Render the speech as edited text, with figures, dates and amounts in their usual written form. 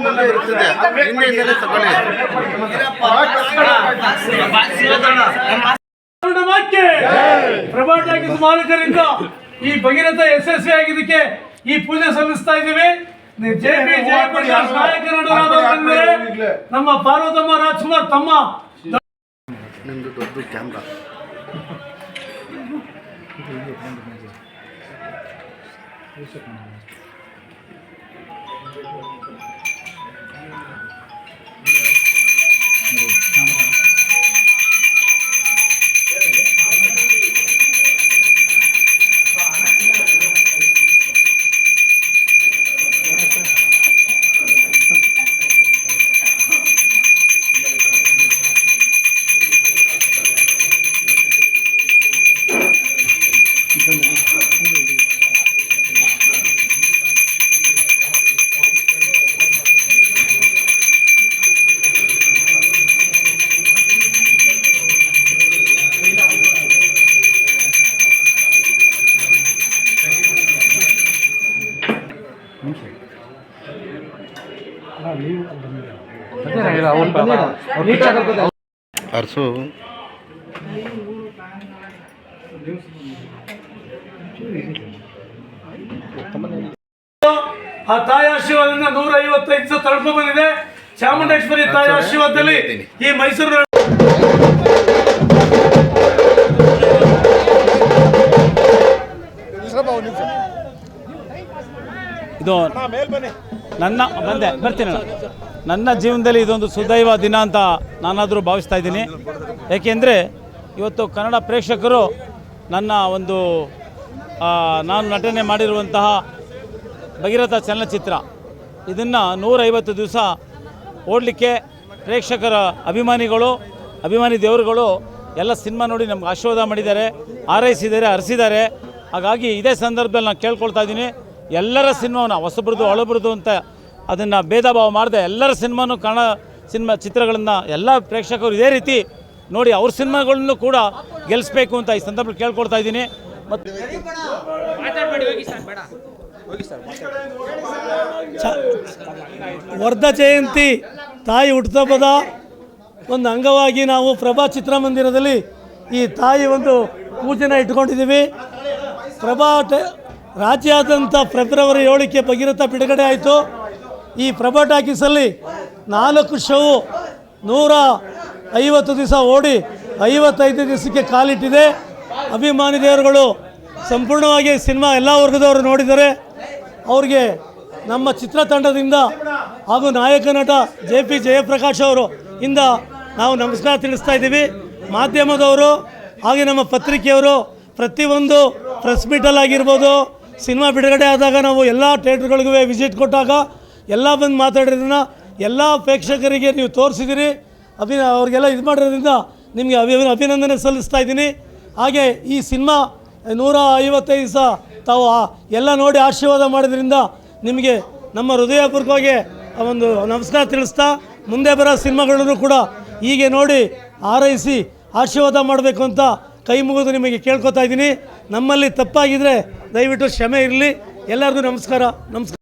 ಮುಂದೆ ಇರ್ತದೆ, ಹಿಂದೆ ತಗೊಳ್ಳಿ. ಪ್ರಭಾ ಟಾಕೀಸ್ ಮಾಲೀಕರಿಂದ ಈ ಭಗೀರಥ ಯಶಸ್ವಿ ಆಗಿದ್ದಕ್ಕೆ ಈ ಪೂಜೆ ಸಲ್ಲಿಸ್ತಾ ಇದ್ದೀವಿ. ಜೆಪಿ ಜಯಪ್ರಕಾಶ್ ನಾಯಕರು ನಮ್ಮ ಪಾರ್ವತಮ್ಮ ರಾಜ್ಕುಮಾರ್ ತಮ್ಮ. ನಿಮ್ದು ದೊಡ್ಡ ಕ್ಯಾಮ್ರಾ. ಅರ್ಸು ಆ ತಾಯಿ ಆಶೀರ್ವಾದದಿಂದ 155 ತಳ್ಕೊ ಬಂದಿದೆ. ಚಾಮುಂಡೇಶ್ವರಿ ತಾಯಿ ಆಶೀರ್ವಾದದಲ್ಲಿ ಈ ಮೈಸೂರು ಇದು ನನ್ನ ಜೀವನದಲ್ಲಿ ಇದೊಂದು ಸುದೈವ ದಿನ ಅಂತ ನಾನಾದರೂ ಭಾವಿಸ್ತಾ ಇದ್ದೀನಿ. ಏಕೆಂದರೆ ಇವತ್ತು ಕನ್ನಡ ಪ್ರೇಕ್ಷಕರು ನನ್ನ ಒಂದು ನಾನು ನಟನೆ ಮಾಡಿರುವಂತಹ ಭಗೀರಥ ಚಲನಚಿತ್ರ ಇದನ್ನು 150 ದಿವಸ ಓಡಲಿಕ್ಕೆ ಪ್ರೇಕ್ಷಕರ ಅಭಿಮಾನಿ ದೇವರುಗಳು ಎಲ್ಲ ಸಿನಿಮಾ ನೋಡಿ ನಮ್ಗೆ ಆಶೀರ್ವಾದ ಮಾಡಿದ್ದಾರೆ, ಹಾರೈಸಿದ್ದಾರೆ, ಹರಿಸಿದ್ದಾರೆ. ಹಾಗಾಗಿ ಇದೇ ಸಂದರ್ಭದಲ್ಲಿ ನಾನು ಕೇಳ್ಕೊಳ್ತಾ ಇದ್ದೀನಿ, ಎಲ್ಲರ ಸಿನಿಮಾವನ್ನು ಹೊಸಬ್ರದ್ದು ಹಳಬ್ರದ್ದು ಅಂತ ಅದನ್ನು ಭೇದ ಭಾವ ಮಾಡದೆ ಎಲ್ಲರ ಸಿನಿಮಾನು ಕನ್ನಡ ಚಿತ್ರಗಳನ್ನು ಎಲ್ಲ ಪ್ರೇಕ್ಷಕರು ಇದೇ ರೀತಿ ನೋಡಿ ಅವ್ರ ಸಿನಿಮಾಗಳನ್ನು ಕೂಡ ಗೆಲ್ಲಿಸ್ಬೇಕು ಅಂತ ಈ ಸಂದರ್ಭದಲ್ಲಿ ಕೇಳ್ಕೊಳ್ತಾ ಇದ್ದೀನಿ. ಮತ್ತು ವರ್ಧ ಜಯಂತಿ ತಾಯಿ ಹುಟ್ಟುಹಬ್ಬದ ಒಂದು ಅಂಗವಾಗಿ ನಾವು ಪ್ರಭಾ ಚಿತ್ರಮಂದಿರದಲ್ಲಿ ಈ ತಾಯಿ ಒಂದು ಪೂಜೆನ ಇಟ್ಕೊಂಡಿದ್ದೀವಿ. ರಾಜ್ಯಾದ್ಯಂತ ಫೆಬ್ರವರಿ 7ಕ್ಕೆ ಭಗೀರಥ ಬಿಡುಗಡೆ ಆಯಿತು. ಈ ಪ್ರಭಾ ಟಾಕೀಸಲ್ಲಿ 4 ಶೋ 150 ದಿವಸ ಓಡಿ 55 ದಿವಸಕ್ಕೆ ಕಾಲಿಟ್ಟಿದೆ. ಅಭಿಮಾನಿ ದೇವರುಗಳು ಸಂಪೂರ್ಣವಾಗಿ ಸಿನಿಮಾ ಎಲ್ಲ ವರ್ಗದವರು ನೋಡಿದ್ದಾರೆ. ಅವ್ರಿಗೆ ನಮ್ಮ ಚಿತ್ರತಂಡದಿಂದ ಹಾಗೂ ನಾಯಕ ನಟ ಜೆಪಿ ಜಯಪ್ರಕಾಶ್ ಅವರು ಇಂದ ನಾವು ನಮಸ್ಕಾರ ತಿಳಿಸ್ತಾ ಇದ್ದೀವಿ. ಮಾಧ್ಯಮದವರು ಹಾಗೆ ನಮ್ಮ ಪತ್ರಿಕೆಯವರು ಪ್ರತಿಯೊಂದು ಪ್ರೆಸ್ ಮೀಟಲ್ಲಾಗಿರ್ಬೋದು, ಸಿನಿಮಾ ಬಿಡುಗಡೆ ಆದಾಗ ನಾವು ಎಲ್ಲ ಥಿಯೇಟ್ರ್ಗಳಿಗೂ ವಿಸಿಟ್ ಕೊಟ್ಟಾಗ ಎಲ್ಲ ಬಂದು ಮಾತಾಡಿರೋದನ್ನ ಎಲ್ಲ ಪ್ರೇಕ್ಷಕರಿಗೆ ನೀವು ತೋರಿಸಿದ್ದೀರಿ. ಅವ್ರಿಗೆಲ್ಲ ಇದು ಮಾಡಿರೋದ್ರಿಂದ ನಿಮಗೆ ಅಭಿನಂದನೆ ಸಲ್ಲಿಸ್ತಾ ಇದ್ದೀನಿ. ಹಾಗೆ ಈ ಸಿನಿಮಾ 155 ದಿವಸ ತಾವು ಎಲ್ಲ ನೋಡಿ ಆಶೀರ್ವಾದ ಮಾಡೋದ್ರಿಂದ ನಿಮಗೆ ನಮ್ಮ ಹೃದಯಪೂರ್ವಕವಾಗಿ ಒಂದು ನಮಸ್ಕಾರ ತಿಳಿಸ್ತಾ, ಮುಂದೆ ಬರೋ ಸಿನಿಮಾಗಳನ್ನು ಕೂಡ ಹೀಗೆ ನೋಡಿ ಹಾರೈಸಿ ಆಶೀರ್ವಾದ ಮಾಡಬೇಕು ಅಂತ ಕೈ ಮುಗಿದು ನಿಮಗೆ ಕೇಳ್ಕೊತಾ ಇದ್ದೀನಿ. ನಮ್ಮಲ್ಲಿ ತಪ್ಪಾಗಿದ್ದರೆ ದಯವಿಟ್ಟು ಕ್ಷಮೆ ಇರಲಿ. ಎಲ್ಲರಿಗೂ ನಮಸ್ಕಾರ.